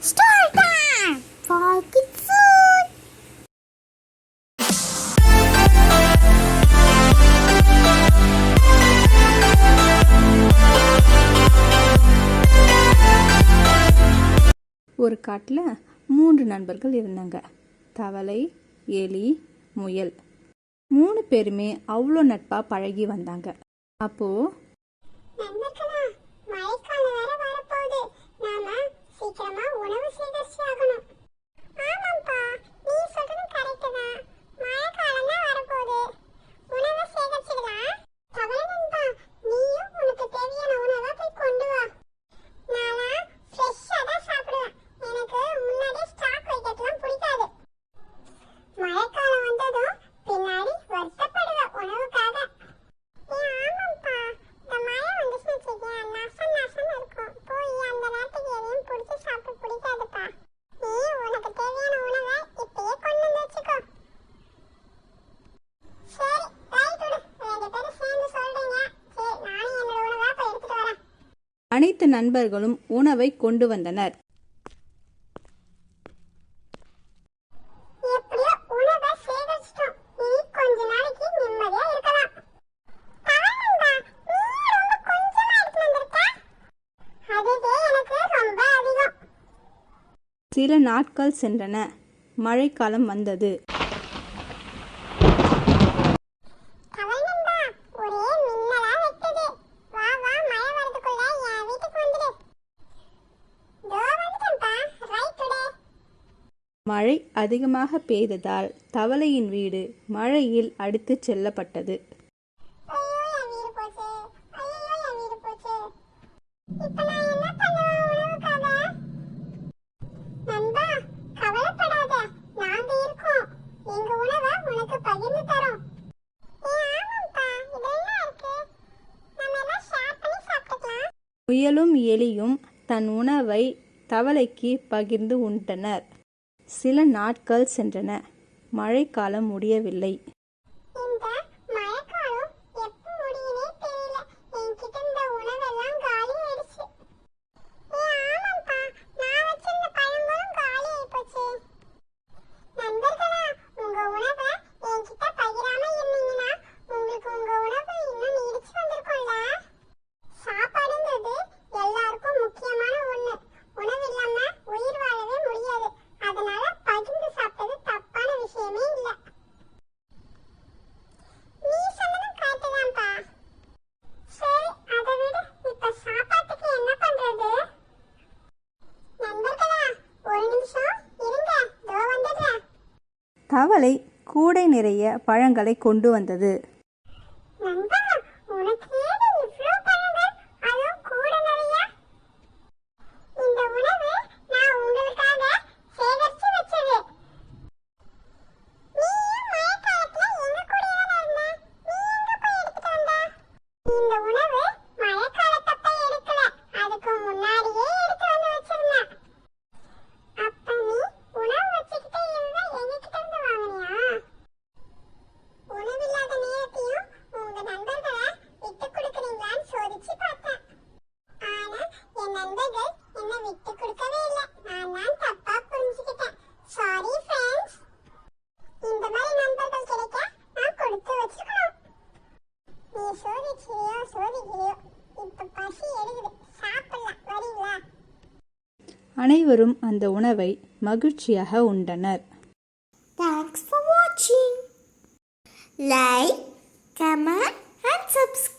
Story time for kids soon. ஒரு காட்டில் 3 நண்பர்கள் இருந்தாங்க. தவளை, எலி, முயல். 3 பேருமே அவ்வளோ நட்பா பழகி வந்தாங்க. அப்போ நண்பர்களா, மழைக்காலம் வேற வரப்போகுது. நாம சீக்கிரமா உணவு சேகரிச்சு ஆகணும். ஆமாப்பா, நீ சொல்றது கரெக்ட் தான். மழைக்காலம் தான் வரப்போகுது. உணவு சேகரிச்சிடலாம். தவளை நண்பா, நீயும் உனக்கு தேவையான உணவை போய் கொண்டு வா. நானா ஃப்ரெஷ்ஷா தான் சாப்பிடுவேன். எனக்கு முன்னாடியே ஸ்டாக் வைக்கிறதுலாம் பிடிக்காது. மழைக்காலம் வந்ததும் பின்னாடி வருத்தப்படுவேன் உணவுக்காக. ஆமாப்பா, இந்த மழை வந்துச்சுன்னு வச்சுக்கேன், நசன்னு இருக்கும். போய் அந்த நேரத்துக்கு எதையும் பிடிச்சி சாப்பிட பிடிக்காதுப்பா. நீ உனக்கு தேவையான உணவை இப்பயே கொண்டு வந்து வச்சுக்கோ. சரி, ரைட் விடு. 2 பேரும் சேர்ந்து சொல்றீங்க. சரி, நானும் என்னோட உணவை போய் எடுத்துட்டு வரேன். அனைத்து நண்பர்களும் உணவை கொண்டு வந்தனர். எப்படியோ உணவை சேகரிச்சிட்டோம். இனி கொஞ்ச நாளைக்கு நிம்மதியா இருக்கலாம். தவளைநண்பா, நீ ரொம்ப கொஞ்சமா எடுத்து வந்திருக்க. அதுவே எனக்கு ரொம்ப அதிகம். சில நாட்கள் சென்றன. மழைக்காலம் வந்தது. தவளைநண்பா, ஒரே மின்னலா வெட்டுது. வா வா, மழை வரதுக்குள்ள என் வீட்டுக்கு வந்துடு. தோ வந்துட்டேன்ப்பா, ரைட் விடு. மழை அதிகமாக பெய்ததால் தவளையின் வீடு மழையில் அடித்துச் செல்லப்பட்டது. ஐயோ, என் வீடு போச்சு. ஐயோ, என் வீடு போச்சு. இப்ப நான் என்ன பண்ணுவேன் உணவுக்காக? நண்பா, கவலைப்படாத. நாங்க இருக்கோம். எங்க உணவை உனக்கு பகிர்ந்து தரோம். ஆமாப்பா, இதெல்லாம் இருக்கு. நம்ம எல்லாம் ஷேர் பண்ணி சாப்பிட்டுக்கலாம். முயலும் எலியும் தன் உணவை தவளைக்கு பகிர்ந்து உண்டனர். சில நாட்கள் சென்றன. மழைக்காலம் முடியவில்லை. இந்த மழைக்காலம் எப்ப முடியுனே தெரியல. என்கிட்ட இந்த உணவெல்லாம் காலி ஆயிடுச்சு. ஆமாப்பா, நான் வச்சிருந்த பழங்களும் காலி ஆயிப்போச்சு. நண்பர்களா, உங்க உணவை என்கிட்ட பகிராம இருந்தீங்கன்னா உங்களுக்கு உங்க உணவு இன்னும் நீடிச்சு வந்திருக்கும்ல. சாப்பாடுங்கிறது எல்லாருக்கும் முக்கியமான ஒண்ணு. உணவு இல்லாம உயிர் வாழவே முடியாது. அதனால பகிர்ந்து சாப்பிட்டது தப்பான விஷயமே இல்ல. நீ சொன்னதும் கரெக்ட் தான்ப்பா. சரி, அதை விடு. இப்ப சாப்பாட்டுக்கு என்ன பண்றது? நண்பர்களா, ஒரு நிமிஷம் இருங்க, தோ வந்துடுறேன். தவளை கூடை நிறைய பழங்களை கொண்டு வந்தது. நண்பா, உனக்கு ஏது இவ்ளோ பழங்கள்? அதுவும் கூட நிறைய? இந்த உணவு நான் உங்களுக்காக சேகரிச்சு வச்சது. நீயும் மழைக்காலத்துல எங்க கூடயே தானே இருந்த. நீ எங்க போய் எடுத்துட்டு வந்த? இந்த உணவு மழைக்காலத்தப்ப எடுக்கல. அதுக்கு முன்னாடியே எடுத்து வந்து வச்சிருந்தேன். அப்ப நீ உணவு வச்சுக்கிட்டே இருந்தா எங்ககிட்ட இருந்து வாங்கினியா? உணவில்லாத நேரத்தையும் உங்க நண்பர்களை விட்டு கொடுக்குறீங்களான்னு சோதிச்சு பார்த்தேன். ஆனா என் நண்பர்கள் என்ன விட்டு கொடுக்கவே இல்லை. நான் தான் தப்பா புரிஞ்சுக்கிட்டேன். Sorry friends. இந்த மாதிரி நண்பர்கள் கிடைக்க நான் கொடுத்து வச்சிருக்கணும். நீ சோதிக்கிறியோ. இப்ப பசி எடுக்குது, சாப்பிடலாம், வரீங்களா? அனைவரும் அந்த உணவை மகிழ்ச்சியாக உண்டனர். Thanks for watching. Like, comment and subscribe.